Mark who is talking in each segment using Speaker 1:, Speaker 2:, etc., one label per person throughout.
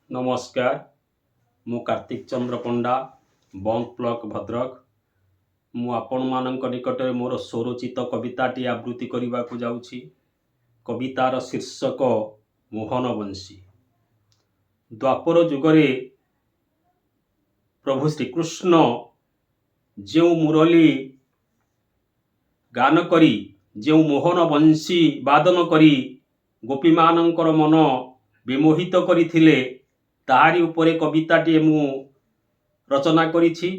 Speaker 1: नमस्कार मु कार्तिक चंद्र पंडा bunk block Bhadrak मु आपण मानक निकट मोर स्वरचित कविताटी आवृत्ति करने को जाऊँगी। कवितार शीर्षक मोहन बंशी। द्वापर जुगरे प्रभु श्रीकृष्ण जो मुरली गान करी जो मोहन बंशी वादन करी गोपी मानकर मन विमोहित करथिले ताहारी उपरे कविताटी मु रचना करिछि।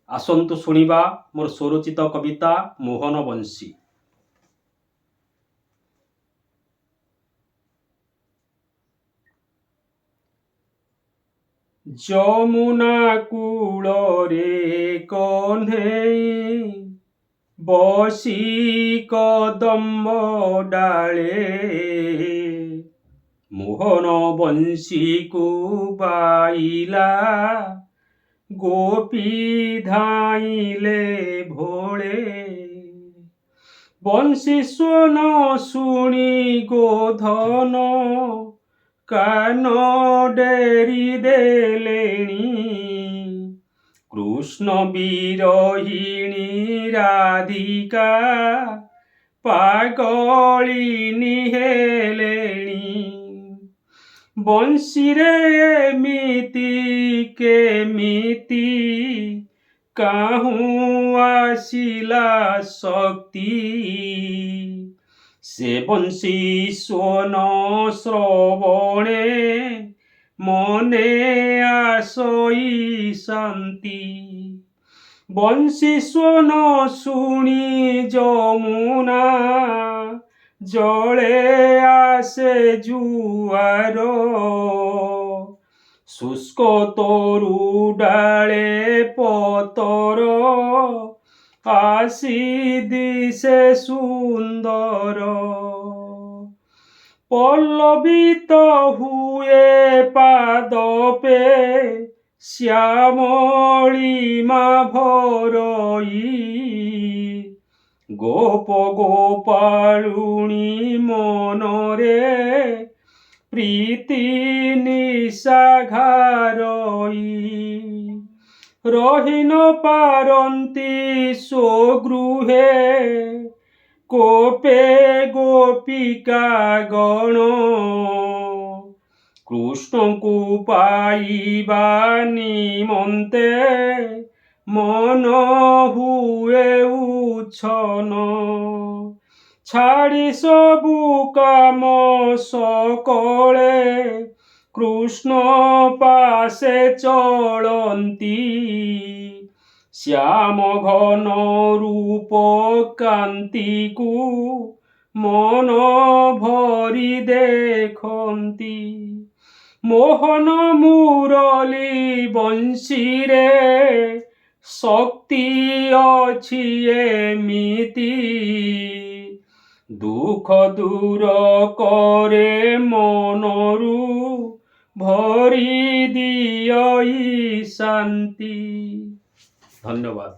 Speaker 1: आसंतु शुणिबा मोर स्वरचित कविता मोहन बंशी। जमुना कूल रे कन्हई बसी कदम्ब डाले मोहन बंशी को बाइला गोपी धाइले भोले बंशी स्वन शुणी गोधन कान डेरी देलेणी कृष्ण विरहिणी राधिका पागलिनी हेलेणी बंशी रे एमिति केमिति काहू आसिला शक्ति से बंशी स्वन श्रवणे मने आसई शांति बंशी स्वन शुणी जमुना जले आसे जुआर शुष्क तोरु डाले पतर आसी दिशे सुंदर पल्लवित हुए पादपे श्यामलिमा भरई गोप गोपालुनी मनरे प्रीति निशा घारई रही न पारंती स्वगृहे कोपे गोपिका गण कृष्ण को पाइबा निमंते मन हुए उछन छाड़ी सबु काम सकले कृष्ण पासे चलती श्याम घन रूप कांति को मन भरी देखती मोहन मुरली बंशी रे शक्ति अछि एमिति दुख दूर करे मनरु भरी दियई शांति। धन्यवाद।